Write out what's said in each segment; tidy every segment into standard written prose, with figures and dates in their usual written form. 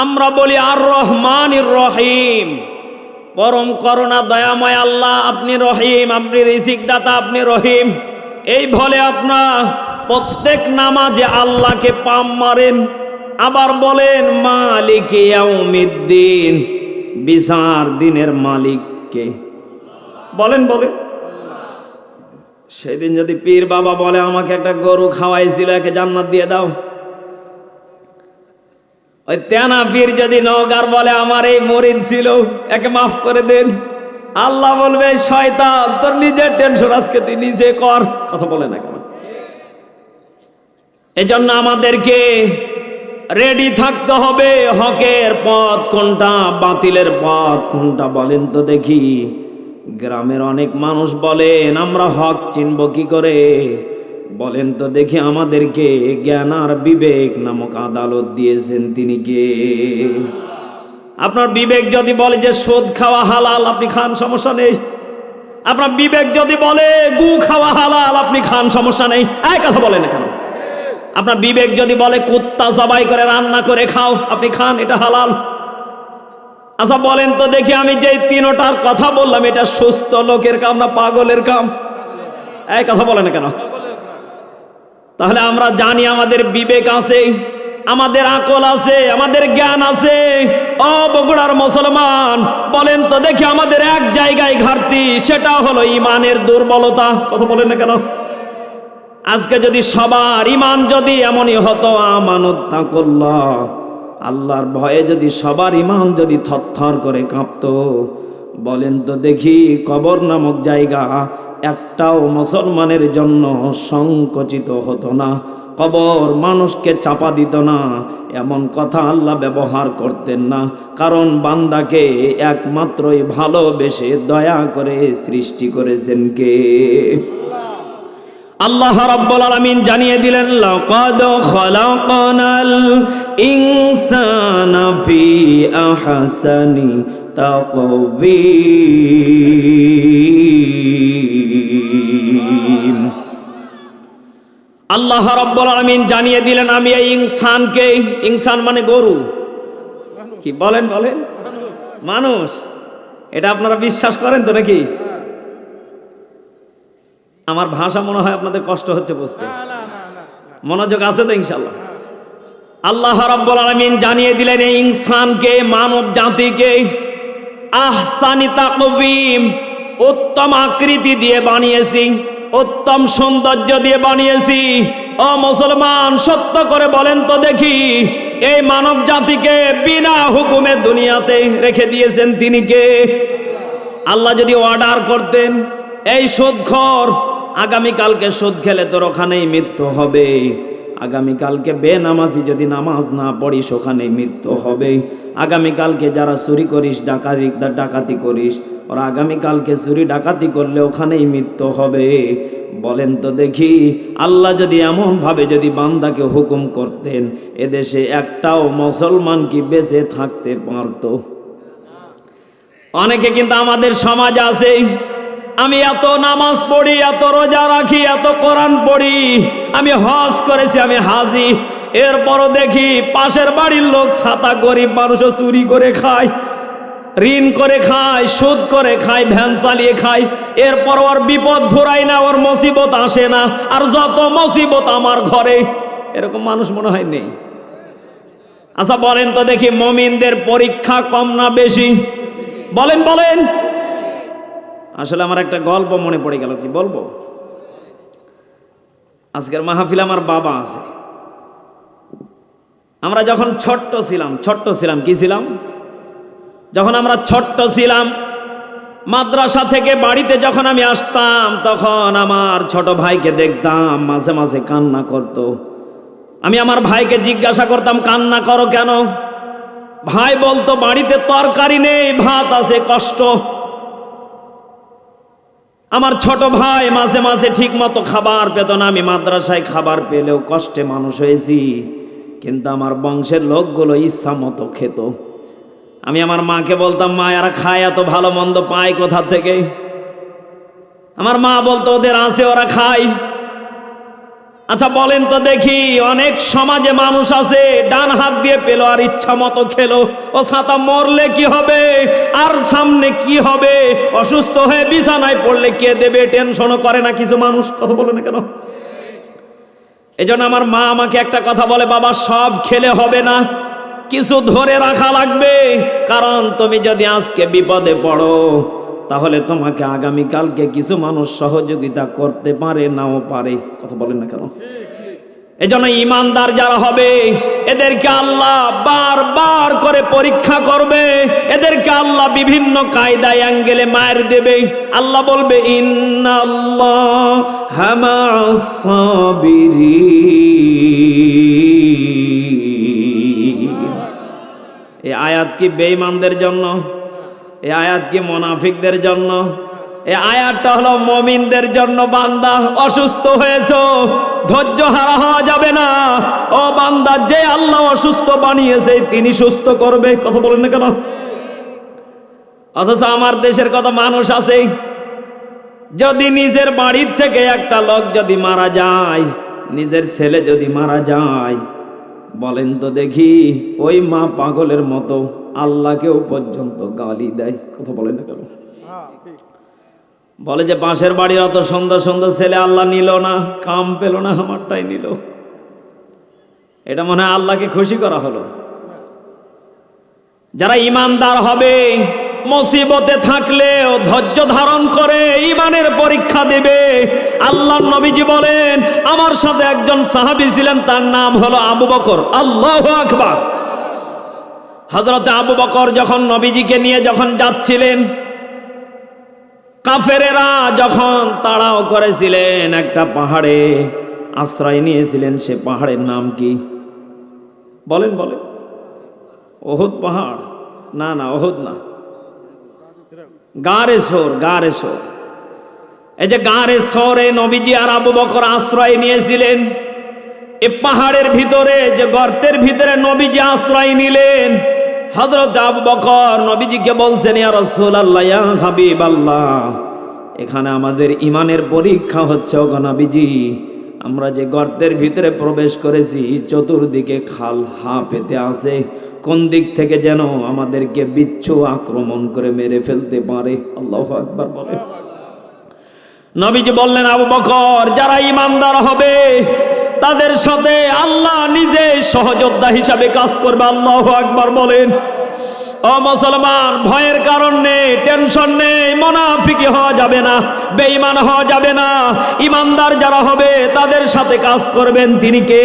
আমরা বলি আর রহমানির রহিম, পরম করুণা দয়াময় আল্লাহ আপনি রহিম, আপনি রিজিক দাতা, আপনি রহিম। এই বলে আপনার প্রত্যেক নামাজে আল্লাহকে পাম মারেন, আবার বলেন মালিকে ইয়াউমিদ্দিন, বিচার দিনের মালিককে বলেন। সেদিন যদি পীর বাবা বলে আমাকে একটা গরু খাওয়াইছিল, একে জান্নাত দিয়ে দাও, ওই তেনা পীর যদি নওগাঁর বলে আমার এই মরিদ ছিল, একে মাফ করে দেন, আল্লাহ বলবে শয়তান তোর নিজের টেনশন, আজকে তুই নিজে কর। কথা বলে না কেন? এজন্য আমাদেরকে রেডি থাকতে হবে। হকের পথ কোনটা, বাতিলের পথ কোনটা বলেন তো দেখি। গ্রামের অনেক মানুষ বলেন আমরা হক চিনব কি করে, বলেন তো দেখি। আমাদেরকে জ্ঞান আর বিবেক নামক আদালত দিয়েছেন তিনি কে? আপনার বিবেক যদি বলে যে সুদ খাওয়া হালাল, আপনি খান, সমস্যা নেই। আপনার বিবেক যদি বলে গু খাওয়া হালাল, আপনি খান, সমস্যা নেই। এই কথা বলেন না কেন? আপনার বিবেক যদি বলে কুত্তা জবাই করে রান্না করে খাও, আপনি খান, এটা হালাল। আচ্ছা বলেন তো দেখি, আমি যে তিনটার কথা বললাম এটা সুস্থ লোকের কাম না পাগলের কাম? এই কথা বলে না কেন? তাহলে আমরা জানি আমাদের বিবেক আছে, আমাদের আকল আছে, আমাদের জ্ঞান আছে। ও বগুড়ার মুসলমান, বলেন তো দেখি আমাদের এক জায়গায় ঘাটতি, সেটা হলো ইমানের দুর্বলতা। কথা বলেন না কেন? আজকে যদি সবার ইমান যদি এমনই হতো, আমানত তাকুল্লাহ, আল্লাহর ভয়ে যদি সবার ইমান যদি থরথর করে কাঁপতো, বলেন তো দেখি কবর নামক জায়গা একটাও মুসলমানের জন্য সংকুচিত হতো না, কবর মানুষকে চাপা দিত না, এমন কথা আল্লাহ ব্যবহার করতেন না। কারণ বান্দাকে একমাত্রই ভালোবেসে দয়া করে সৃষ্টি করেছেন কে? আল্লাহ রাব্বুল আলামিন জানিয়ে দিলেন লাকাদ খালাকনাল ইনসানা ফি আহসানি তাকওয়িম। আল্লাহ রাব্বুল আলামিন জানিয়ে দিলেন আমি এই ইনসানকে, ইনসান মানে গরু, কি বলেন মানুষ। এটা আপনারা বিশ্বাস করেন তো নাকি? আমার ভাষা মনে হয় আপনাদের কষ্ট হচ্ছে বুঝতে, মনোযোগ আছে তো ইনশাআল্লাহ? আল্লাহ রাব্বুল আলামিন জানিয়ে দিলেন এই ইনসানকে, মানব জাতিকে আহসানি তাকওয়িম, উত্তম আকৃতি দিয়ে বানিয়েছি, উত্তম সৌন্দর্য দিয়ে বানিয়েছি। ও মুসলমান, সত্য করে বলেন তো দেখি, এই মানব জাতিকে বিনা হুকুমে দুনিয়াতে রেখে দিয়েছেন তিনি কে? আল্লাহ যদি অর্ডার করতেন এই সুদখোর, আগামীকালকে সুদ খেলে তোর ওখানেই মৃত্যু হবে, আগামীকালকে বেনামাজি যদি নামাজ না পড়িস ওখানেই মৃত্যু হবে, আগামীকালকে যারা চুরি করিস ডাকাতি করিস ওরা আগামীকালকে চুরি ডাকাতি করলে ওখানেই মৃত্যু হবে। বলেন তো দেখি আল্লাহ যদি এমনভাবে যদি বান্দাকে হুকুম করতেন, এদেশে একটাও মুসলমান কি বেঁচে থাকতে পারত? অনেকে কিন্তু আমাদের সমাজ আছে, আমি এত নামাজ পড়ি, এত রোজা রাখি, এত কোরআন পড়ি, আমি হজ করেছি, আমি হাজি, এরপরও দেখি পাশের বাড়ির লোক ছাতা গরিব মানুষও চুরি করে খায়, ঋণ করে খায়, সুদ করে খায়, ভ্যান চালিয়ে খায়, এরপর ওর বিপদ ফুরায় না, ওর মুসিবত আসে না, আর যত মুসিবত আমার ঘরে। এরকম মানুষ মনে হয় নেই? আচ্ছা বলেন তো দেখি মুমিনদের পরীক্ষা কম না বেশি? বলেন। আসলে আমার একটা গল্প মনে পড়ে গেল, কি বলবো? আজকের মাহফিলে আমার বাবা আছে। আমরা যখন ছোট্ট ছিলাম কি ছিলাম? যখন আমরা ছোট্ট ছিলাম, মাদ্রাসা থেকে বাড়িতে যখন আমি আসতাম, তখন আমার ছোট ভাইকে দেখতাম মাঝে মাঝে কান্না করত। আমি আমার ভাইকে জিজ্ঞাসা করতাম কান্না করো কেন? ভাই বলতো বাড়িতে তরকারি নেই, ভাত আছে, কষ্ট। আমার ছোট ভাই মাঝে মাঝে ঠিক মতো খাবার পেত না। আমি মাদ্রাসায় খাবার পেলেও কষ্টে মানুষ হয়েছি, কিন্তু আমার বংশের লোকগুলো ইচ্ছা মতো খেত। আমি আমার মাকে বলতাম মা এরা খায়, এত ভালো মন্দ পায় কোথা থেকে? আমার মা বলতো ওদের আছে, ওরা খায়। আচ্ছা বলেন তো দেখি, অনেক সমাজে মানুষ আছে ডান হাত দিয়ে পেলো আর ইচ্ছা মতো খেলো, ও ছাতা মরলে কি হবে, আর সামনে কি হবে, অসুস্থ হয়ে বিছানায় পড়লে কে দেবে, টেনশনও করে না কিছু মানুষ। কথা বলে না কেন? এজন্য আমার মা আমাকে একটা কথা বলে, বাবা সব খেলে হবে না, কিছু ধরে রাখা লাগবে, কারণ তুমি যদি আজকে বিপদে পড়ো তাহলে তোমাকে আগামীকালকে কিছু মানুষ সহযোগিতা করতে পারে, নাও পারে। কথা বলেন না কেন? এজন্য ইমানদার যারা হবে এদেরকে আল্লাহ বারবার করে পরীক্ষা করবে, এদেরকে আল্লাহ বিভিন্ন কায়দায় অ্যাঙ্গেলে মার দেবে। আল্লাহ বলবে ইন্নাল্লাহা মা'আস সাবিরিন। এই আয়াত কি বেঈমানদের জন্য? এই আয়াত কি মুনাফিকদের জন্য? এই আয়াতটা হলো মুমিনদের জন্য। বান্দা অসুস্থ হয়েছো, ধৈর্য হারা হওয়া যাবে না। ও বান্দা, যে আল্লাহ অসুস্থ বানিয়েছে তিনি সুস্থ করবে। কথা বলেন না কেন? অথচ আমার দেশের কত মানুষ আছে, যদি নিজের বাড়ির থেকে একটা লোক যদি মারা যায়, নিজের ছেলে যদি মারা যায়, বলেন তো দেখি ওই মা পাগলের মতো আল্লাহকেও পর্যন্ত গালি দেয়। কথা বলেন না কেন? বলে যে পাশের বাড়ির অত সুন্দর সুন্দর ছেলে আল্লাহ নিল না, কাম পেল না, আমারটাই নিল। এটা মনে হয় আল্লাহকে খুশি করা হলো। যারা ইমানদার হবে মুসিবতে থাকলেও ধৈর্য ধারণ করে ইমানের পরীক্ষা দেবে। আল্লাহর নবীজি বলেন, আমার সাথে একজন সাহাবী ছিলেন, তার নাম হলো আবু বকর। আল্লাহু আকবার। হযরত আবু বকর যখন নবীজিকে নিয়ে যখন যাচ্ছিলেন, কাফেরেরা যখন তাড়াও করেছিলেন, একটা পাহাড়ে আশ্রয় নিয়েছিলেন। সে পাহাড়ের নাম কি বলেন? বলেন। ওহুদ পাহাড়? না না, ওহুদ না, গারে সোর। গারে সোর। এই যে গারে সোরে নবীজি আর আবু বকর আশ্রয় নিয়েছিলেন। এই পাহাড়ের ভিতরে যে গর্তের ভিতরে নবীজি আশ্রয় নিলেন, হযরত আবু বকর নবীজিকে বলছেন, ইয়া রাসূলুল্লাহ, ইয়া হাবিবাল্লাহ, এখানে আমাদের ইমানের পরীক্ষা হচ্ছে। ওগো নবীজি, আমরা যে গর্তের ভিতরে প্রবেশ করেছি চতুর্দিকে খাল হা পেতে আছে, কোন দিক থেকে যেন আমাদেরকে বিচ্ছু আক্রমণ করে মেরে ফেলতে পারে। আল্লাহু আকবার বলেন। নবীজি বললেন, আবু বকর, যারা ইমানদার হবে তাদের সাথে আল্লাহ নিজে সহযোদ্ধা হিসাবে কাজ করবে। আল্লাহু আকবার বলেন। ও মুসলমান, ভয়ের কারণ নেই, টেনশন নেই, মুনাফিকি হওয়া যাবে না, বেঈমান হওয়া যাবে না। ইমানদার যারা হবে তাদের সাথে কাজ করবেন তিনি কে?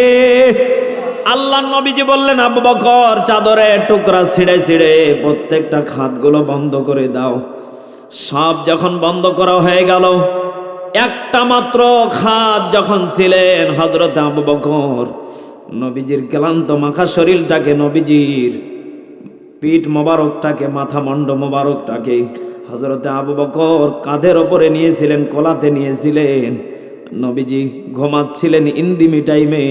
আল্লাহর নবীজি বললেন, আবু বকর, চাদরের টুকরা ছিঁড়ে ছিঁড়ে প্রত্যেকটা খাতগুলো বন্ধ করে দাও। সব যখন বন্ধ করা হয়ে গেল, একটা মাত্র খাত যখন ছিলেন হযরত আবু বকর নবীজির ক্লান্ত মাখা শরীরটাকে, নবীজির পিঠ মোবারকটাকে, মাথা মণ্ড মোবারকটাকে হযরত আবু বকর কাঁধের ওপরে নিয়েছিলেন, কোলাতে নিয়েছিলেন। নবীজি ঘুমাচ্ছিলেন ইন্দিমি টাইমে।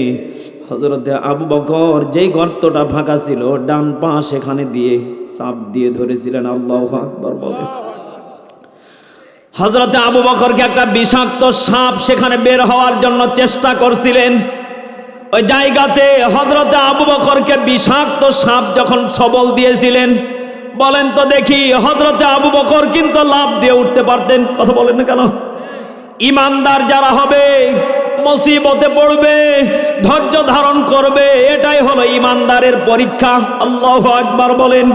হযরত আবু বকর যেই গর্তটা ফাঁকা ছিল ডান পা সেখানে দিয়ে চাপ দিয়ে ধরেছিলেন। আল্লাহু আকবার বলেন। হযরত আবু বকরকে একটা বিষাক্ত সাপ সেখানে বের হওয়ার জন্য চেষ্টা করছিলেন। ওই জায়গাতে হযরত আবু বকরকে বিষাক্ত সাপ যখন সবল দিয়েছিলেন, বলেন তো দেখি হযরত আবু বকর কিন্তু লাফ দিয়ে উঠতে পারতেন। কথা বলেন না কেন? ইমানদার যারা হবে মুসিবতে পড়বে, ধৈর্য ধারণ করবে, এটাই হলো ইমানদারের পরীক্ষা। আল্লাহু আকবার বলেন।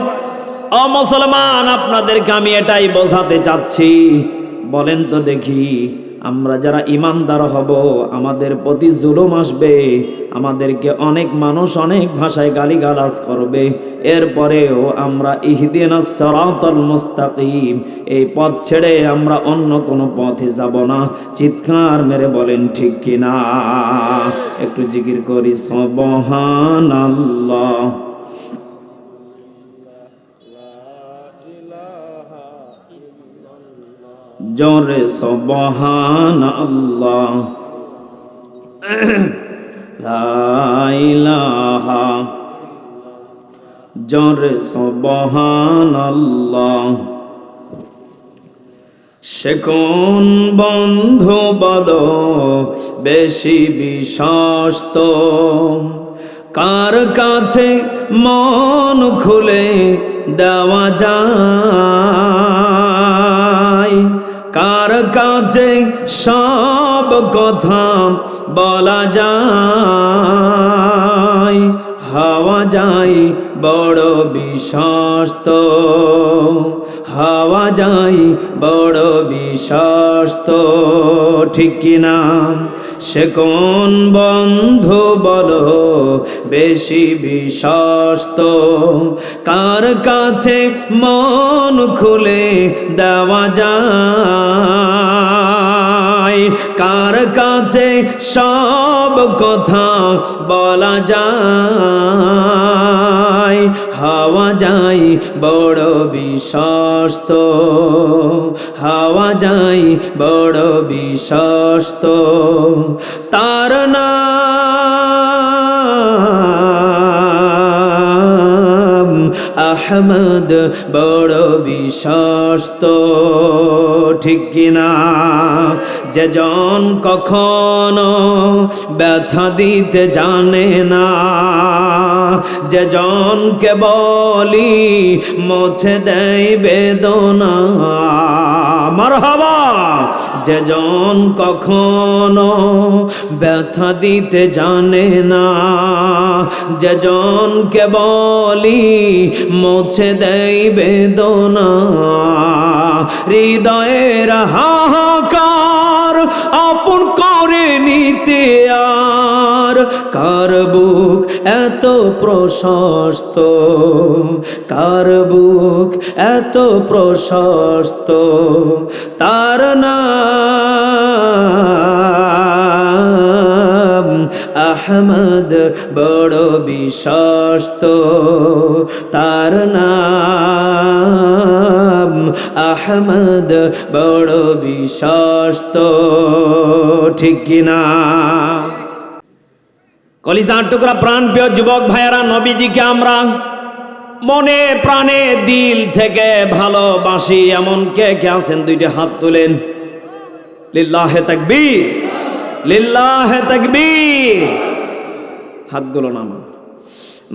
ও মুসলমান, আপনাদেরকে আমি এটাই বোঝাতে চাচ্ছি। বলেন তো দেখি, আমরা যারা ইমানদার হব আমাদের প্রতি জুলুম আসবে, আমাদেরকে অনেক মানুষ অনেক ভাষায় গালিগালাজ করবে, এরপরেও আমরা ইহদিনাস সিরাতাল মুস্তাকিম, এই পথ ছেড়ে আমরা অন্য কোনো পথে যাব না। চিৎকার মেরে বলেন ঠিক কিনা? একটু জিকির করি সুবহানাল্লাহ। জোরে সুবহানাল্লাহ। লা ইলাহা, জোরে সুবহানাল্লাহ। সে কোন বন্ধু বলো বেশি বিশ্বস্ত, কার কাছে মন খুলে দেওয়া যায়, কার কাছে সব কথা বলা যায়, হওয়া যায় বড় বিশ্বস্ত, হওয়া যায় বড় বিশ্বস্ত, ঠিক কিনা? সে কোন বন্ধু বলো বেশি বিশ্বস্ত, কার কাছে মন খুলে দেওয়া যায়, কার কাছে সব কথা বলা যায়, হওয়া যায় বড় বিশ্বস্ত, হওয়া যায় বড় বিশ্বস্ত, তার নাম আহমদ বড় বিশ্বস্ত, ঠিক কিনা? যে জন কখনো ব্যথা দিতে জানে না, যে জনকে বলি মুছে দেয় বেদনা, মারহাবা। যে জন কখনো ব্যথা দিতে জানে না, যে জনকে বলি মুছে দেয় বেদনা, হৃদয়ের হাহাকার আপন করে নিতে আর কার বুক এত প্রশস্ত, কার বুক এত প্রশস্ত, তার নাম আহমদ বড় বিশ্বস্ত, তার নাম আহমদ বড় বিশ্বস্ত, ঠিক কিনা? কলিজার টুকরা প্রাণ প্রিয় যুবক ভাইয়েরা, নবীজিকে আমরা মনে প্রাণে দিল থেকে ভালোবাসি এমন কে কে আছেন? দুইটা হাত তুলেন। লিল্লাহে তাকবীর, লিল্লাহে তাকবীর। হাতগুলো নামান।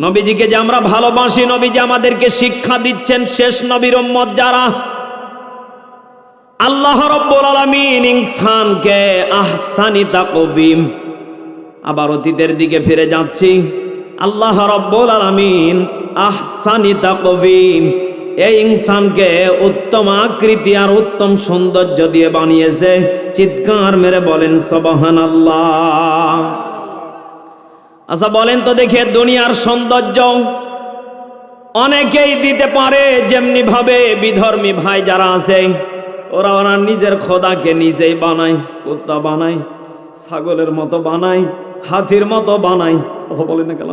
নবীজিকে যে আমরা ভালোবাসি, নবীজি আমাদেরকে শিক্ষা দিচ্ছেন, শেষ নবীর উম্মত যারা, আল্লাহ রাব্বুল আলামিন ইনসানকে আহসানি তাকওয়িম, আবার অতীতের দিকে ফিরে যাচ্ছি, আল্লাহ রাব্বুল আলামিন আহসানি তাকওয়িম, এই ইনসানকে উত্তম আকৃতি আর উত্তম সৌন্দর্য দিয়ে বানিয়েছে। চিৎকার মেরে বলেন সুবহানাল্লাহ। আচ্ছা বলেন তো দেখে, দুনিয়ার সৌন্দর্য অনেকেই দিতে পারে, যেমনি ভাবে বিধর্মী ভাই যারা আছে ওরা নিজের খোদাকে নিজেই বানায়, কুত্তা বানায়, ছাগলের মতো বানায়, হাতির মতো বানায়। কথা বলে না কেন?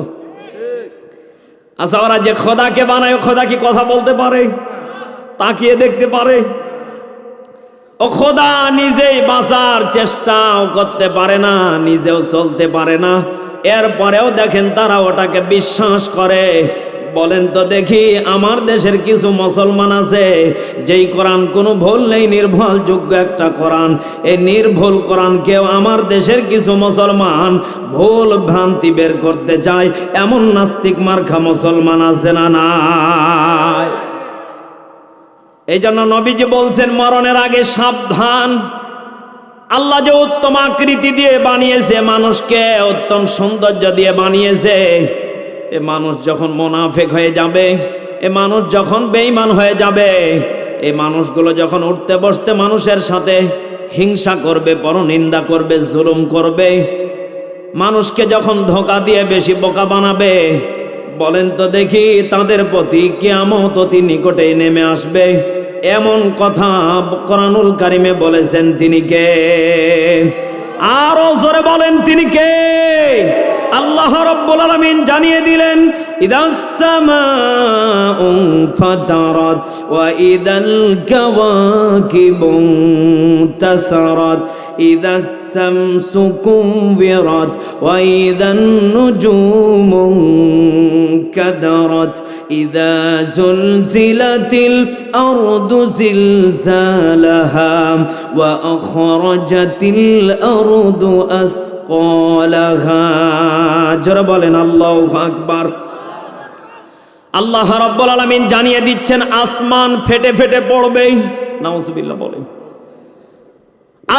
আচ্ছা ওরা যে খোদাকে বানায়, খোদা কি কথা বলতে পারে? তাকিয়ে দেখতে পারে? ও খোদা নিজেই বাঁচার চেষ্টাও করতে পারে না, নিজেও চলতে পারে না, এরপরেও দেখেন তারা ওটাকে বিশ্বাস করে। বলেন তো দেখি, আমার দেশের কিছু মুসলমান আছে যেই কোরআন কোনো ভুল নেই, নির্ভরযোগ্য একটা কোরআন, এই নির্ভুল কোরআনকেও আমার দেশের কিছু মুসলমান ভুল ভ্রান্তি বের করতে চায়, এমন নাস্তিক মার্কা মুসলমান আছে না নাই? এই জন্য নবীজি বলছেন মরণের আগে সাবধান। আল্লাহ যে উত্তম আকৃতি দিয়ে বানিয়েছে মানুষকে, উত্তম সৌন্দর্য দিয়ে বানিয়েছে, এ মানুষ যখন মুনাফিক হয়ে যাবে, এ মানুষ যখন বেঈমান হয়ে যাবে, এই মানুষগুলো যখন উঠতে বসতে মানুষের সাথে হিংসা করবে, পরনিন্দা করবে, জুলুম করবে, মানুষকে যখন ধোঁকা দিয়ে বেশি বোকা বানাবে, বলেন তো দেখি তাদের প্রতি কিয়ামত অতি নিকটেই নেমে আসবে। এমন কথা কোরআনুল কারিমে বলেছেন তিনি কে? আরো জোরে বলেন তিনি কে? আল্লাহ রাব্বুল আলামিন জানিয়ে দিলেন, ইদাস সামাউ ফাতারাত ওয়া ইদাল কাওয়াকিবু তাসারাত, ইদাস শামসু কুবিরাত ওয়া ইদান নুজুমু কাদারাত ইদা যুলজিলাতিল আরদু জিলজালাহা ওয়া আখরাজাতিল আরদু আসকালাহা। যারা বলেন আল্লাহু আকবার। আল্লাহ রাব্বুল আলামিন জানিয়ে দিচ্ছেন আসমান ফেটে ফেটে পড়বে। নাউজুবিল্লাহ বলেন।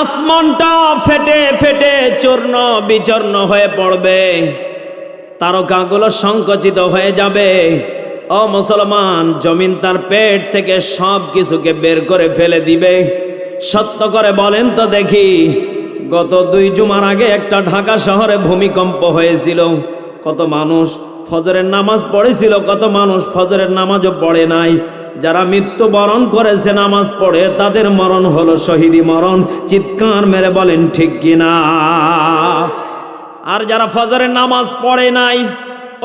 আসমানটা ফেটে ফেটে চূর্ণ বিচূর্ণ হয়ে পড়বে, তারকাগুলো সংকুচিত হয়ে যাবে। ও মুসলমান, জমিন তার পেট থেকে সব কিছুকে বের করে ফেলে দিবে। সত্য করে বলেন তো দেখি, গত 2 জুমার আগে একটা ঢাকা শহরে ভূমিকম্প হয়েছিল। কত মানুষ ফজরের নামাজ পড়েছিল, কত মানুষ ফজরের নামাজও পড়ে নাই। যারা মৃত্যুবরণ করেছে নামাজ পড়ে, তাদের মরণ হলো শহীদি মরণ। চিৎকার মেরে বলেন ঠিক কিনা? আর যারা ফজরের নামাজ পড়ে নাই,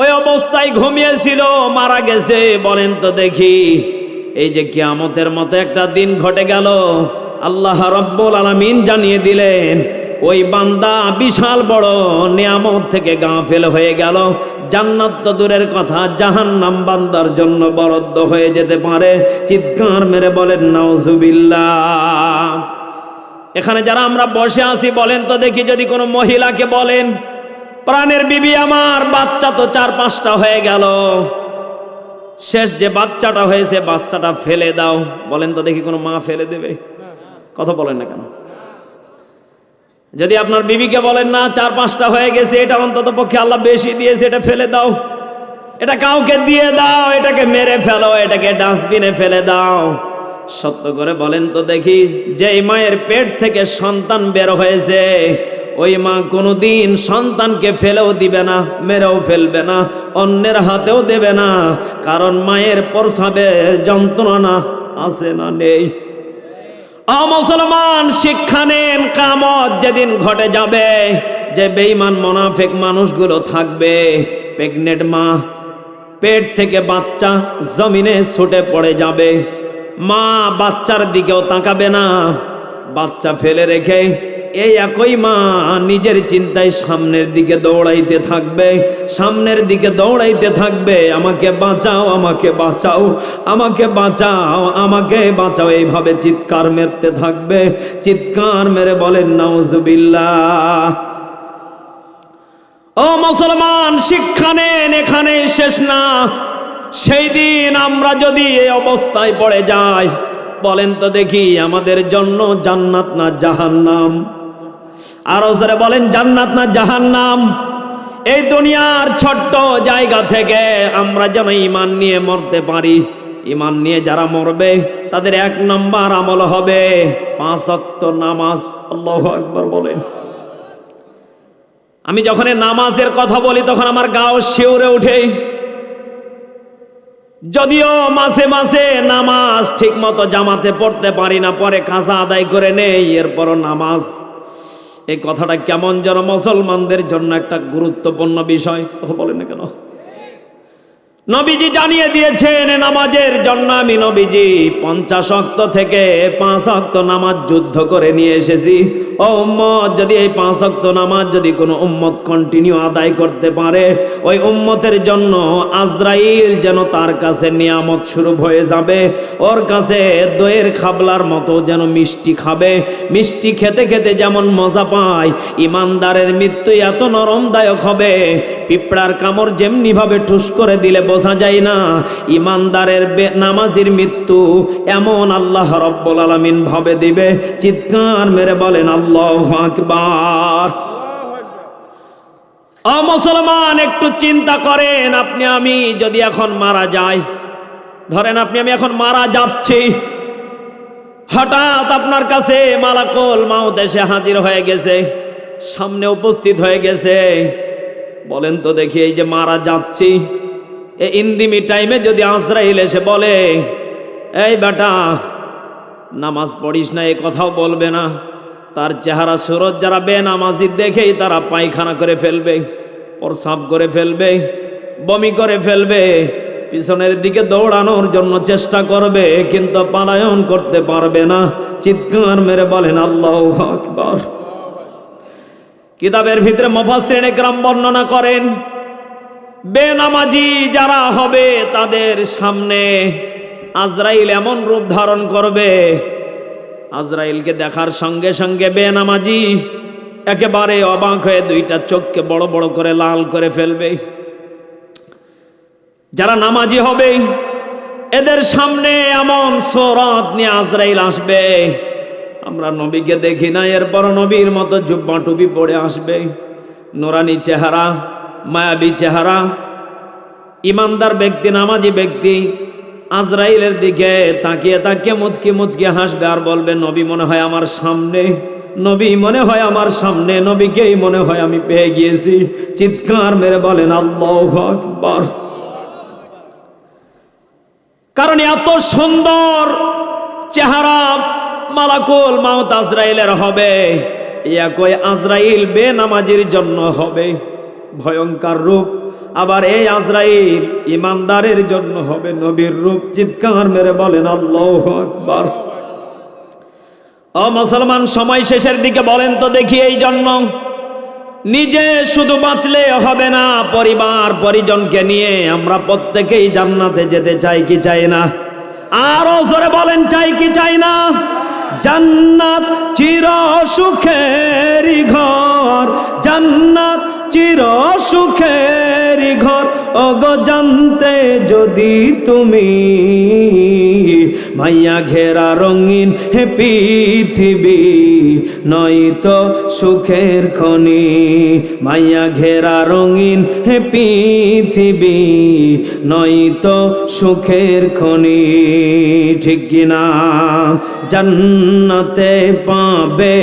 ওই অবস্থায় ঘুমিয়েছিল, মারা গেছে। বলেন তো দেখি, এই যে কিয়ামতের মতো একটা দিন ঘটে গেল, আল্লাহ রাব্বুল আলামিন জানিয়ে দিলেন ওই বান্দা বিশাল বড় নিয়ামত থেকে গাফেল হয়ে গেল। জান্নাত তো দূরের কথা, জাহান্নাম বান্দার জন্য বরাদ্দ হয়ে যেতে পারে। চিৎকার মেরে বলেন নাউজুবিল্লাহ। এখানে যারা আমরা বসে আছি, বলেন তো দেখি, যদি কোনো মহিলাকে বলেন, প্রাণের বিবি আমার, বাচ্চা তো 4-5টা হয়ে গেল, শেষ যে বাচ্চাটা হয়েছে বাচ্চাটা ফেলে দাও, বলেন তো দেখি কোনো মা ফেলে দেবে? কথা বলেন না কেন? যদি আপনার বিবিকে বলেন না 4-5টা হয়ে গেছে, এটা অন্তত পক্ষে আল্লাহ বেশি দিয়েছে, এটা ফেলে দাও, এটা কাউকে দিয়ে দাও, এটাকে মেরে ফেলো, এটাকে ডাস্টবিনে ফেলে দাও, সত্য করে বলেন তো দেখি, যেই মায়ের পেট থেকে সন্তান বের হয়েছে, ওই মা কোনোদিন সন্তানকে ফেলেও দিবে না, মেরেও ফেলবে না, অন্যের হাতেও দেবে না। কারণ মায়ের প্রসবের যন্ত্রণা আছে না নেই? মুসলমান, শিক্ষা নেন, কিয়ামত যেদিন ঘটে যাবে, যে বেঈমান মুনাফিক মানুষগুলো থাকবে, প্রেগনেন্ট মা, পেট থেকে বাচ্চা জমিনে ছুটে পড়ে যাবে, মা বাচ্চার দিকেও তাকাবে না, বাচ্চা ফেলে রেখে এই একই মা নিজের চিন্তায় সামনের দিকে দৌড়াইতে থাকবে, সামনের দিকে দৌড়াইতে থাকবে, আমাকে বাঁচাও, আমাকে বাঁচাও, আমাকে বাঁচাও, আমাকে বাঁচাও, এইভাবে চিৎকার মেরতে থাকবে। চিৎকার মেরে বলেন নাউজুবিল্লাহ। ও মুসলমান, শিক্ষা নেন, এখানে শেষ না। সেই দিন আমরা যদি এই অবস্থায় পড়ে যাই, বলেন তো দেখি, আমাদের জন্য জান্নাত না জাহান্নাম? আরো জোরে বলেন, জান্নাত না জাহান্নাম? এই দুনিয়ার ছোট্ট জায়গা থেকে আমরা যেন ঈমান নিয়ে মরতে পারি। ঈমান নিয়ে যারা মরবে, তাদের 1 নম্বর আমল হবে 5 ওয়াক্ত নামাজ। আল্লাহু আকবার বলেন। আমি যখন নামাজের কথা বলি, তখন আমার গাও শিউরে ওঠে। যদিও মাঝে মাঝে নামাজ ঠিক মতো জামাতে পড়তে পারি না, পরে কাজা আদায় করে নেই, এরপরও নামাজ, এই কথাটা কেমন যেন মুসলমানদের জন্য একটা গুরুত্বপূর্ণ বিষয়। কথা বলেন না কেন? নবীজি জানিয়ে দিয়েছেন, নামাজের জন্য আমি নবীজি 50 ওয়াক্ত থেকে 5 ওয়াক্ত নামাজ যুদ্ধ করে নিয়ে এসেছি। ও উম্মত, যদি এই 5 ওয়াক্ত নামাজ যদি কোনো উম্মত কন্টিনিউ আদায় করতে পারে, ওই উম্মতের জন্য আজরাইল যেন তার কাছে নিয়ামত শুরু হয়ে যাবে, ওর কাছে দইয়ের খাবলার মতো যেন মিষ্টি খাবে। মিষ্টি খেতে খেতে যেমন মজা পায়, ইমানদারের মৃত্যু এত নরমদায়ক হবে, পিঁপড়ার কামড় যেমনি ভাবে ঠুস করে দিলে বোঝা যায় না, ইমানদারের নামাজির মৃত্যু এমন আল্লাহ রাব্বুল আলামিন ভাবে দিবে। চিৎকার মেরে বলেন আল্লাহু আকবার। ও মুসলমান, একটু চিন্তা করেন, আপনি আমি যদি এখন মারা যাই, ধরেন আপনি আমি এখন মারা যাচ্ছি, হঠাৎ আপনার কাছে মালাকুল মাউত এসে হাজির হয়ে গেছে, সামনে উপস্থিত হয়ে গেছে। বলেন তো দেখি, এই যে মারা যাচ্ছি, এই ইন্দিমি টাইমে যদি আজরাইল এসে বলে, এই বেটা নামাজ পড়িস না, এই কথাও বলবে না, তার চেহারা সুরত যারা বেনামাজি দেখেই তারা পায়খানা করে ফেলবে, প্রস্রাব করে ফেলবে, বমি করে ফেলবে, পিছনের দিকে দৌড়ানোর জন্য চেষ্টা করবে, কিন্তু পলায়ন করতে পারবে না। চিৎকার মেরে বলেন আল্লাহু আকবার। কিতাবের ভিতরে মুফাসসিরিনে কেরাম বর্ণনা করেন, বেনামাজি যারা হবে তাদের সামনে আজরাইল এমন রূপ ধারণ করবে, আজরাইলকে দেখার সঙ্গে সঙ্গে বেনামাজি একেবারে অবাক হয়ে দুইটা চোখকে বড় বড় করে লাল করে ফেলবে। যারা নামাজি হবে এদের সামনে এমন সূরাত নিয়ে আজরাইল আসবে, আমরা নবীকে দেখি না, এরপর নবীর মতো জুব্বা টুপি পরে আসবে, নুরানি চেহারা, মায়াবী চেহারা। ইমানদার ব্যক্তি, নামাজি ব্যক্তি আজরাইলের দিকে তাকিয়ে তাকিয়ে মুচকি মুচকি হাসবে আর বলবে, নবী মনে হয় আমার সামনে, নবী মনে হয় আমার সামনে, নবীকেই মনে হয় আমি পেয়ে গিয়েছি। চিৎকার মেরে বলেন আল্লাহু আকবার। কারণ এত সুন্দর চেহারা মালাকুল মাউত আজরাইলের হবে, একই আজরাইল বেনামাজির জন্য হবে ভয়ঙ্কর রূপ, আবার এই আজরাইল ইমানদারের জন্য হবে নবীর রূপ। চিৎকার মেরে বলেন আল্লাহু আকবার। ও মুসলমান, সময় শেষের দিকে বলেন তো দেখি, এই জন্য নিজে শুধু বাঁচলে হবে না, পরিবার পরিজনকে নিয়ে আমরা প্রত্যেকেই জান্নাতে যেতে চাই কি চাই না? আরো জোরে বলেন, চাই কি চাই না? জান্নাত চির সুখের ঘর, জান্নাত চির সুখের ঘর, ওগো জানতে যদি তুমি, মাইয়া ঘেরা রঙিন হে পৃথিবী নয়তো সুখের খনি, মাইয়া ঘেরা রঙিন হে পৃথিবী নয়তো সুখের খনি। ঠিক কিনা? জান্নাতে পাবে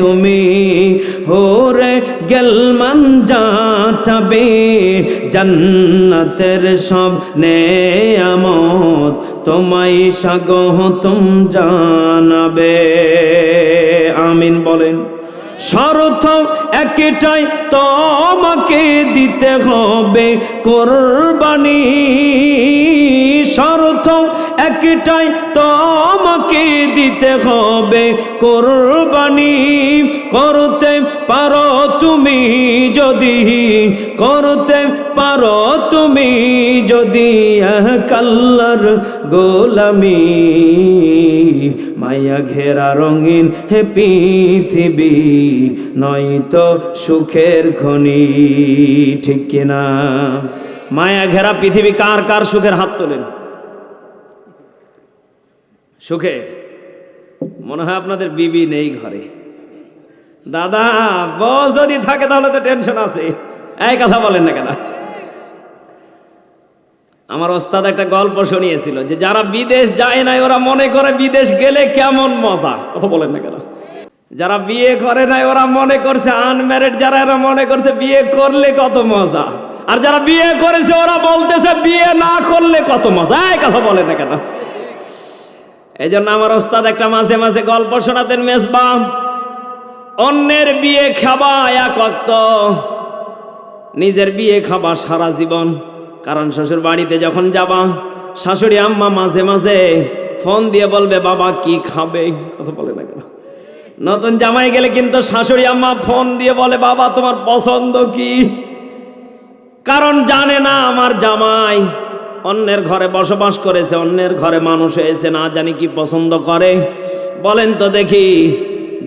তুমি হোরে গেলমান যা চাবে, জান্নাতের সব নেয়ামত তোমায় স্বাগতম জানাবে। আমিন বলেন। শর্ত একটাই, তোমাকে দিতে হবে কোরবানি, শর্ত একটাই, তোমাকে দিতে হবে কোরবানি। করতে পারো তুমি যদি, করতে পারো তুমি যদি এক আল্লাহর গোলামি, মায়া ঘেরা রঙিন হে পৃথিবী নয়তো সুখের খনি। ঠিক কিনা? মায়া ঘেরা পৃথিবী কার কার সুখের হাত তোলেন? সুখের? মনে হয় আপনাদের বিবি নেই ঘরে। দাদা বউ যদি থাকে তাহলে তো টেনশন আছে, এই কথা বলেন না কেন? আমার ওস্তাদ একটা গল্প শুনিয়েছিল যে যারা বিদেশ যায় নাই ওরা মনে করে বিদেশ গেলে কেমন মজা। কথা বলেন না কেন? যারা বিয়ে করে নাই ওরা মনে করছে আনম্যারিড, যারা এরা মনে করছে বিয়ে করলে কত মজা, আর যারা বিয়ে করেছে ওরা বলতেছে বিয়ে না করলে কত মজা। এই কথা বলেন না কেন? এই জন্য আমার ওস্তাদ একটা মাঝে মাঝে গল্প শোনাতেন, মেজবা অন্যের বিয়ে খাবা এক ওয়াক্ত, নিজের বিয়ে খাবা সারা জীবন। কারণ শ্বশুর বাড়িতে যখন যাবা শাশুড়ি আম্মা মাঝে মাঝে ফোন দিয়ে বলবে বাবা কি খাবে। কথা বলে না কেন? নতুন জামাই গেলে কিন্তু শাশুড়ি আম্মা ফোন দিয়ে বলে বাবা তোমার পছন্দ কি, কারণ জানে না আমার জামাই অন্যের ঘরে বসবাস করেছে, অন্যের ঘরে মানুষ হয়েছে, না জানি কি পছন্দ করে। বলেন তো দেখি,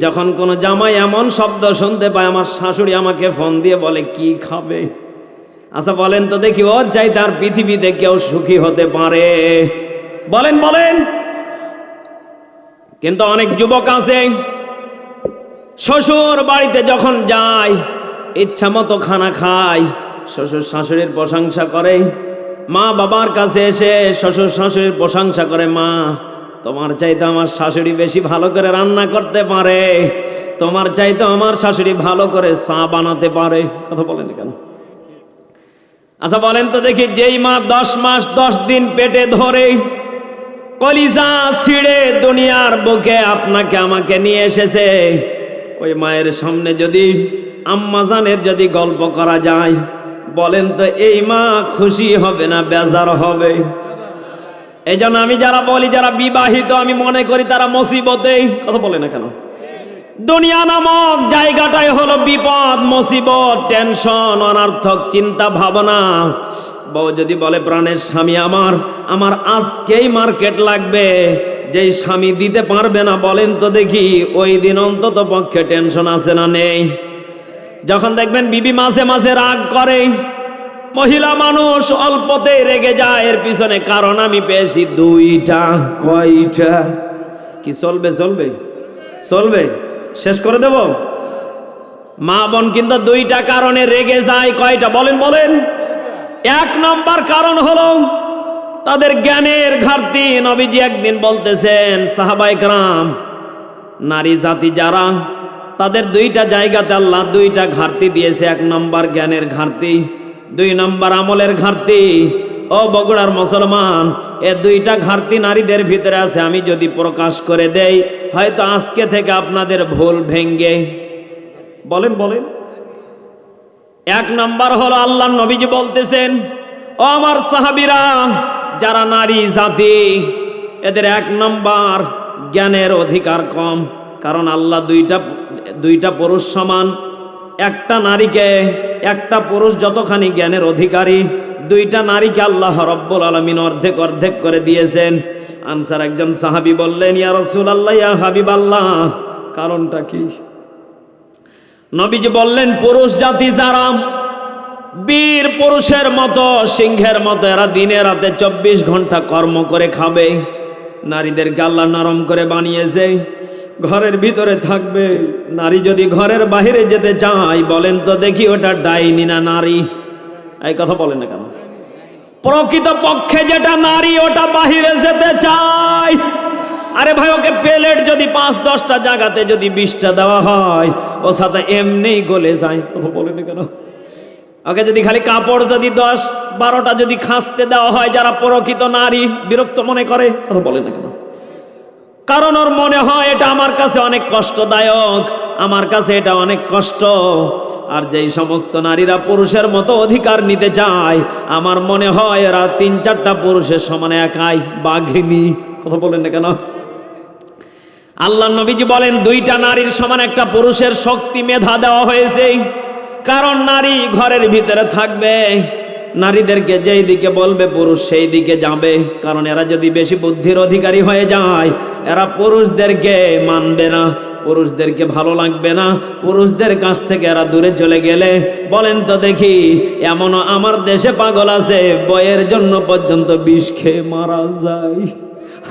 যখন কোনো জামাই এমন শব্দ শুনতে পায় আমার শাশুড়ি আমাকে ফোন দিয়ে বলে কি খাবে, আচ্ছা বলেন তো দেখি ওর চাইতে আর পৃথিবীতে কেউ সুখী হতে পারে? বলেন বলেন। কিন্তু অনেক যুবক আছে শ্বশুর বাড়িতে যখন যায় ইচ্ছা মতো খানা খায়, শ্বশুর শাশুড়ির প্রশংসা করে, মা বাবার কাছে এসে শ্বশুর শাশুড়ির প্রশংসা করে, মা তোমার চাইতে আমার শাশুড়ি বেশি ভালো করে রান্না করতে পারে, তোমার চাইতে আমার শাশুড়ি ভালো করে চা বানাতে পারে। কথা বলেন কেন? আচ্ছা বলেন তো দেখি, যেই মা 10 মাস 10 দিন পেটে ধরে কলিজা ছিঁড়ে দুনিয়ার বুকে আপনাকে আমাকে নিয়ে এসেছে, ওই মায়ের সামনে যদি আম্মাজানের যদি গল্প করা যায়, বলেন তো এই মা খুশি হবে না বেজার হবে? এই জন্য আমি যারা বলি যারা বিবাহিত আমি মনে করি তারা মুসিবতে। কথা বলে না কেন? দুনিয়া নামক জায়গাটাই হলো বিপদ, মুসিবত, টেনশন, অনর্থক চিন্তা ভাবনা। বউ যদি বলে প্রাণের স্বামী আমার আজকেই মার্কেট লাগবে, যেই স্বামী দিতে পারবে না বলেন তো দেখি ওই দিন অন্তত পক্ষে টেনশন আছে না নেই? যখন দেখবেন বিবি মাঝে মাঝে রাগ করে, মহিলা মানুষ অল্পতে রেগে যায়, এর পিছনে কারণ আমি পেয়েছি দুইটা। কয়টা? কি চলবে চলবে চলবে শেষ করে দেব? মা বোন কিন্তু দুইটা কারণে রেগে যায়। কয়টা বলেন বলেন? এক নম্বর কারণ হলো তাদের জ্ঞানের ঘাটতি। নবীজি একদিন বলতেছেন, সাহাবায়ে কেরাম, নারী জাতি যারা, তাদের দুইটা জায়গাতে আল্লাহ দুইটা ঘাটতি দিয়েছে। এক নম্বর জ্ঞানের ঘাটতি, দুই নম্বর আমলের ঘাটতি। ও বগুড়ার মুসলমান, এ দুইটা ঘাটতি নারীদের ভিতরে আছে। আমি যদি প্রকাশ করে দেই, হয়তো আজকে থেকে আপনাদের ভুল ভেঙ্গে বলেন বলেন। এক নম্বর হলো আল্লাহর নবীজি বলতেছেন, ও আমার সাহাবীরা, যারা নারী জাতি এদের এক নম্বর জ্ঞানের অধিকার কম। কারণ আল্লাহ দুইটা পুরুষ সমান। একটা নারীকে, একটা পুরুষ যতখানি জ্ঞানের অধিকারী, দুইটা নারীকে আল্লাহ রব্বুল আলামিন অর্ধেক অর্ধেক করে দিয়েছেন। আনসার একজন সাহাবী বললেন, ইয়া রাসূলুল্লাহ, ইয়া হাবিবাল্লাহ, কারণটা কি? নবীজি বললেন, পুরুষ জাতি যারা বীর পুরুষের মতো, সিংহের মতো, এরা দিনে রাতে 24 ঘন্টা কর্ম করে খাবে। নারীদেরকে আল্লাহ নরম করে বানিয়েছে, ঘরের ভিতরে থাকবে। নারী যদি ঘরের বাইরে যেতে চায়, বলেন তো দেখি ওটা ডাইনি না নারী? এই কথা বলেন না কেন? প্রকৃত পক্ষে যেটা নারী, ওটা বাহিরে যেতে চায়। আরে ভাই, ওকে প্লেট যদি 5-10টা জায়গাতে যদি 20টা দেওয়া হয়, ও সাথে এমনি গলে যায়। কথা বলেন না কেন? ওকে যদি খালি কাপড় যদি 10-12টা যদি খাসতে দেওয়া হয়, যারা প্রকৃত নারী বিরক্ত মনে করে। কথা বলেন না কেন? কারণ ওর মনে হয় এটা আমার কাছে অনেক কষ্টদায়ক, আমার কাছে এটা অনেক কষ্ট। আর যেই সমস্ত নারীরা পুরুষের মতো অধিকার নিতে চায়, আমার মনে হয় এরা 3-4টা পুরুষের সমানে একাই বাঘিনী। কথা বলেন না কেন? আল্লাহ নবীজি বলেন, দুইটা নারীর সমান একটা পুরুষের শক্তি মেধা দেওয়া হয়েছে। কারণ নারী ঘরের ভিতরে থাকবে, নারীদেরকে যেই দিকে বলবে পুরুষ সেই দিকে যাবে। কারণ এরা যদি বেশি বুদ্ধির অধিকারী হয়ে যায়, এরা পুরুষদেরকে মানবে না, পুরুষদেরকে ভালো লাগবে না, পুরুষদের কাছ থেকে এরা দূরে চলে গেলে, বলেন তো দেখি, এমনও আমার দেশে পাগল আছে, বইয়ের জন্য পর্যন্ত বিষ খেয়ে মারা যায়।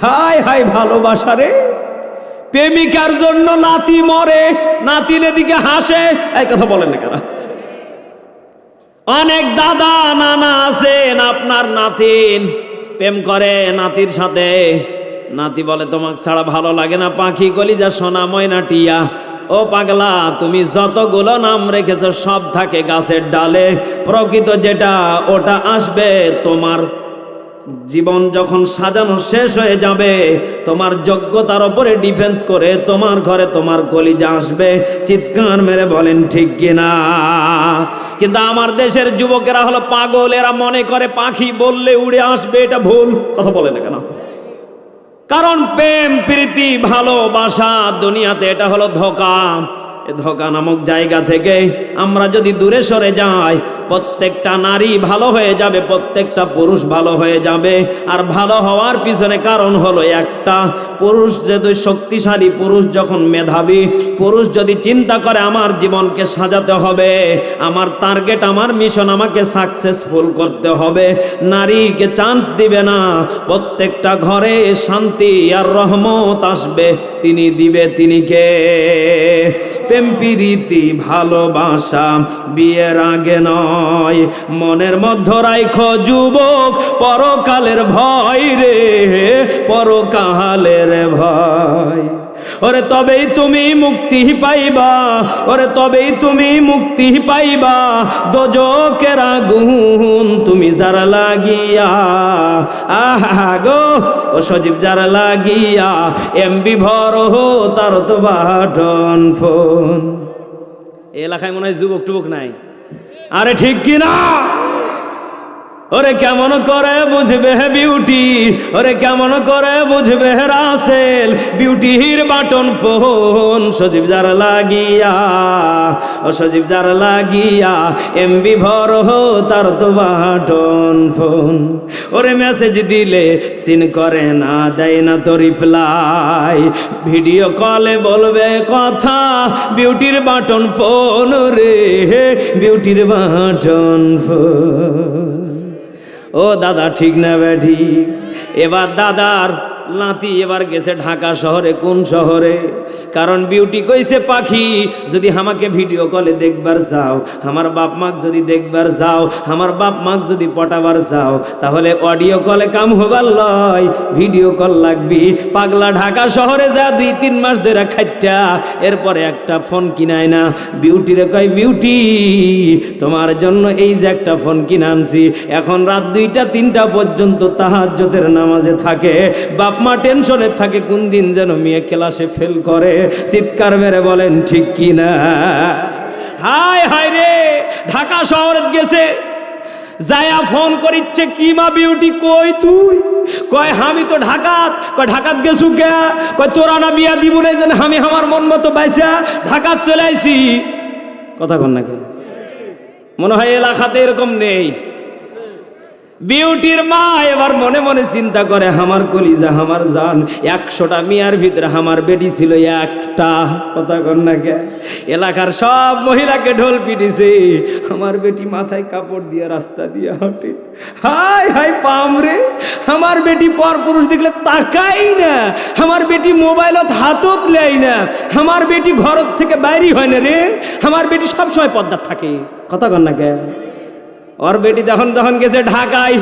হায় হায় ভালোবাসা রে! প্রেমিকার জন্য নাতি মরে, নাতিন এদিকে হাসে। এই কথা বলেন না কেন? অনেক দাদা নানা আছেন, আপনার নাতিন প্রেম করে নাতির সাথে, নাতি বলে তোমাকে ছাড়া ভালো লাগে না পাখি, কলিজা, সোনা, ময়না, টিয়া। ও পাগলা, তুমি যতগুলো নাম রেখেছো সব থাকে গাছের ডালে। প্রকৃত যেটা, ওটা আসবে তোমার জীবন যখন সাজানো শেষ হয়ে যাবে, তোমার যোগ্যতার উপরে ডিফেন্স করে তোমার ঘরে তোমার কলিজা আসবে। চিৎকার মেরে বলেন ঠিক কিনা? কিন্তু আমার দেশের যুবকেরা হলো পাগল, এরা মনে করে পাখি বললে উড়ে আসবে। এটা ভুল। কথা বলে না কেন? কারণ প্রেম, প্রীতি, ভালোবাসা দুনিয়াতে এটা হলো ধোঁকা। ধোঁকা নামক জায়গা থেকে আমরা যদি দূরে সরে যাই, প্রত্যেকটা নারী ভালো হয়ে যাবে, প্রত্যেকটা পুরুষ ভালো হয়ে যাবে। আর ভালো হওয়ার পিছনে কারণ হলো একটা, পুরুষ যদি শক্তিশালী, পুরুষ যখন মেধাবী, পুরুষ যদি চিন্তা করে আমার জীবনকে সাজাতে হবে, আমার টার্গেট, আমার মিশন আমাকে সাকসেসফুল করতে হবে, নারীকে চান্স দিবে না। প্রত্যেকটা ঘরে শান্তি আর রহমত আসবে, তিনি দিবে। তিনি কে? প্রেম, প্রীতি, ভালোবাসা বিয়ের আগে নয়, মনের মধ্যে রাখো যুবক, পরকালের ভয় রে, পরকালের ভয়। ওরে তবেই তুমি মুক্তি পাইবা, ওরে তবেই তুমি মুক্তি পাইবা, দোজকের আগুন তুমি যারা লাগিয়া। আহা গো ও সজীব, যারা লাগিয়া এমবি ভর হো তার তো বাটন ফোন। এলাকায় মনে হয় যুবক টুবক নাই। আরে ঠিক কিনা? ওরে কেমন করে বুঝবে বিউটি, ওরে কেমন করে বুঝবে রাসেল, বিউটির বাটন ফোন সজীব যার লাগিয়া, ও সজীব যার লাগিয়া এমবি ভর হো তার তো বাটন ফোন। ওরে মেসেজ দিলে সিন করে না, দেয় না তো রিপ্লাই, ভিডিও কলে বলবে কথা, বিউটির বাটন ফোন রে, বিউটির বাটন ফোন। ও দাদা ঠিক না বেঠি? এবার দাদার নাতি এবার গেছে ঢাকা শহরে। কোন শহরে? কারণ বিউটি কইছে পাখি যদি আমাকে ভিডিও কলে দেখবার চাও, আমার বাপ মাক যদি দেখবার চাও, আমার বাপ মাক যদি পটাবার চাও, তাহলে অডিও কলে কাম হবার লয়, ভিডিও কল লাগবি। পাগলা ঢাকা শহরে যা 2-3 মাস ধরে খাইটা এরপরে একটা ফোন কিনায় না। বিউটিরে কয় বিউটি তোমার জন্য এই যে একটা ফোন কিনে আনছি, এখন রাত 2টা-3টা পর্যন্ত তাহাজ্জুদের নামাজে থাকে, বাপ মা টেনশনে থাকে কোন দিন যেন মেয়ে ক্লাসে ফেল করে। চিৎকার মেরে বলেন ঠিক কি না? হায় হায় রে, ঢাকা শহরে গেছে, যায়া ফোন করিচ্ছে, কি মা বিউটি কই তুই? কয় আমি তো ঢাকাত। কয় ঢাকাত গেছু কে? কয় তোরা না বিয়া দিব না, যেন আমি আমার মন মতো বাইসা ঢাকাত চলে আইছি। কথা কন না কেন? মনে হয় এলাকাতে এরকম নেই। বিউটির মা এবার মনে মনে চিন্তা করে, আমার কলিজা আমার জান, 100টা মিয়ার ভিতরে আমার বেটি ছিল একটা। কথা কন না কে? এলাকার সব মহিলাকে ঢোল পিটিছে, আমার বেটি মাথায় কাপড় দিয়ে রাস্তা দিয়ে হাঁটে। হায় হায় পাম রে, আমার বেটি পর পুরুষ দেখলে তাকাই না, আমার বেটি মোবাইলত হাতত লেই না, আমার বেটি ঘর থেকে বাইরে হয় না রে, আমার বেটি সবসময় পর্দা থাকে। কথা কন না কে? ওর বেটি যখন গেছে ঢাকায়,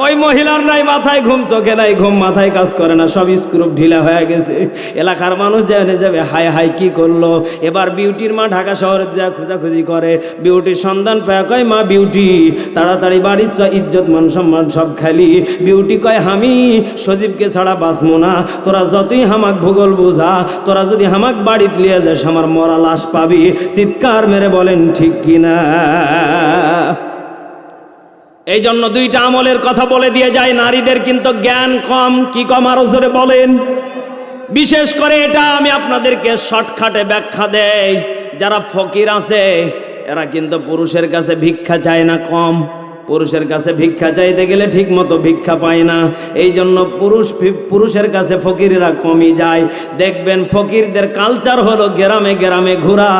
ওই মহিলার নাই মাথায় ঘুম, চোখে নাই ঘুম, মাথায় কাজ করে না, সব স্ক্রুপ ঢিলা হয়ে গেছে। এলাকার মানুষ জেনে যাবে হায় হায় কি করলো। এবার বিউটির মা ঢাকা শহরে যা খোঁজাখুঁজি করে, বিউটির সন্ধান পায়। কয় মা বিউটি তাড়াতাড়ি বাড়ির চ, ইজ্জত মান সম্মান সব খালি। বিউটি কয় আমি সজীবকে ছাড়া বাঁচবো না, তোরা যতই হামাক ভূগোল বোঝা, তোরা যদি হামাক বাড়িত লিয়ে যাস আমার মরা লাশ পাবি। চিৎকার মেরে বলেন ঠিক কিনা? এই জন্য 2টা আমলের কথা বলে দিয়ে যায়, নারীদের কিন্তু জ্ঞান কম। কি কম? আরো জোরে বলেন। বিশেষ করে এটা আমি আপনাদেরকে শর্টকাটে ব্যাখ্যা দেই, যারা ফকির আছে এরা কিন্তু পুরুষের কাছে ভিক্ষা চায় না কম, পুরুষের কাছে ভিক্ষা চাইতে গেলে ঠিক মতো ভিক্ষা পায় না। এই জন্য পুরুষের কাছে ফকিরেরা কমই যায়। দেখবেন ফকিরদের কালচার হলো গ্রামে গ্রামে ঘোরা,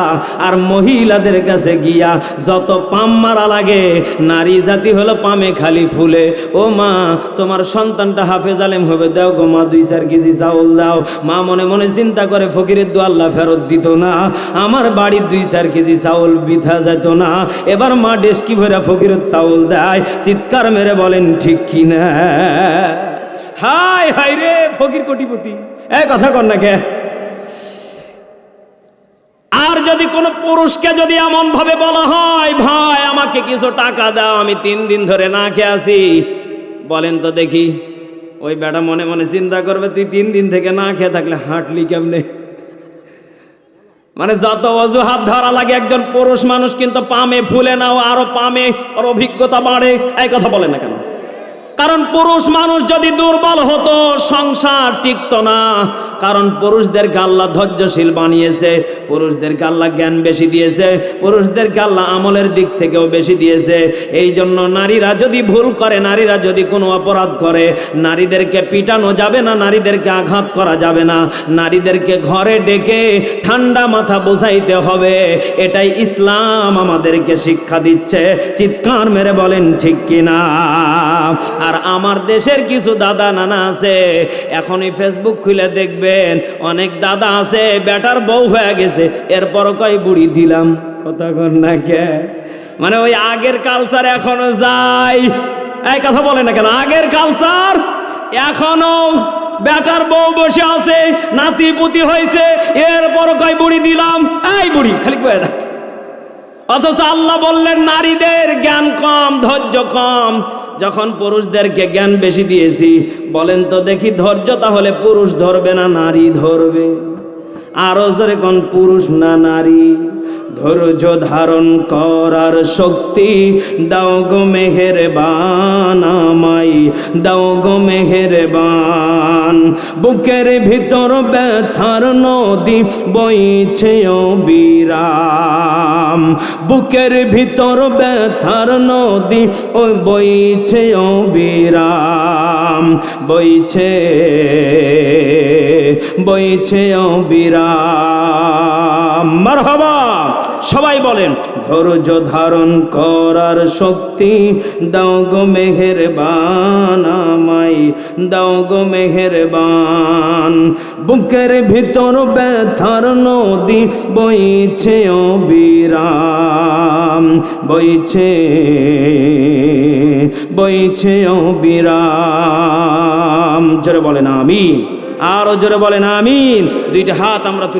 আর মহিলাদের কাছে গিয়া যত পাম মারা লাগে। নারী জাতি হলো পামে খালি ফুলে। ও মা তোমার সন্তানটা হাফেজ আলেম হবে, দাও গো মা 2-4 কেজি চাউল দাও। মা মনে মনে চিন্তা করে ফকিরের দোয়া আল্লাহ ফেরত দিত না, আমার বাড়ির 2-4 কেজি চাউল বৃথা যেত না। এবার মা ডেস্কি ভরা ফকিরের চাউল দেয়। চিৎকার মেরে বলেন ঠিক কিনা? হায় হায় রে, ফকির কোটিপতি। এই কথা কন না কে? আর যদি কোনো পুরুষকে যদি এমন ভাবে বলা হয়, ভাই আমাকে কিছু টাকা দাও, আমি 3 দিন ধরে না খেয়ে আছি, বলেন তো দেখি, ওই বেটা মনে মনে চিন্তা করবে তুই 3 দিন থেকে না খেয়ে থাকলে হাঁটলি কেমনে? মানে যত অজুহাত ধরা লাগে, একজন পুরুষ মানুষ কিন্তু পামে ফুলে না, আরো পামে ওর অভিজ্ঞতা বাড়ে। এই কথা বলে না কেন? কারণ পুরুষ মানুষ যদি দুর্বল হতো সংসার টিকতো না। কারণ পুরুষদেরকে আল্লাহ ধৈর্যশীল বানিয়েছে, পুরুষদেরকে আল্লাহ জ্ঞান বেশি দিয়েছে, পুরুষদেরকে আল্লাহ আমলের দিক থেকেও বেশি দিয়েছে। এই জন্য নারীরা যদি ভুল করে, নারীরা যদি কোনো অপরাধ করে, নারীদেরকে পিটানো যাবে না, নারীদেরকে আঘাত করা যাবে না, নারীদেরকে ঘরে ডেকে ঠান্ডা মাথা বোঝাইতে হবে। এটাই ইসলাম আমাদেরকে শিক্ষা দিচ্ছে। চিৎকার মেরে বলেন ঠিক কিনা? আর আমার দেশের কিছু দাদা নানা আছে, এখনই ফেসবুক খুলে দেখবেন অনেক দাদা আছে বেটার বউ হয়ে গেছে, এরপরও কয় বুড়ি দিলাম। কথা কন না কে? মানে ওই আগের কালচার এখনো যায়। এই কথা বলে না কেন? আগের কালচার এখনো, বেটার বউ বসে আছে, নাতি পুতি হয়েছে, এরপরও কয় বুড়ি দিলাম। এই বুড়ি খালি কয়ে রাখ। অথচ আল্লাহ বললেন নারীদের জ্ঞান কম, ধৈর্য কম। যখন পুরুষদেরকে জ্ঞান বেশি দিয়েছি, বলেন তো দেখি ধৈর্য তাহলে পুরুষ ধরবে না নারী ধরবে? আরো জোরে কোন? পুরুষ না নারী? ধৈর্য ধারণ করার শক্তি দাও গো মেহেরবান আমায় দাও গো মেহেরবান বুকের ভিতর ব্যথার নদী বইছে অবিরাম বুকের ভিতর ব্যথার নদী ওই বইছে অবিরাম বইছে বইছে অবিরাম মারহাবা সবাই বলেন ধৈর্য ধারণ করার শক্তি দাও গো মেহেরবান আমায় দাও গো মেহেরবান বুকের ভিতর ব্যথার নদী বইছে অবিরাম বইছে বইছে অবিরাম জোরে বলেন আমিন আরো জোরে বলেন আমিন দুইটা হাত আমরা তুলি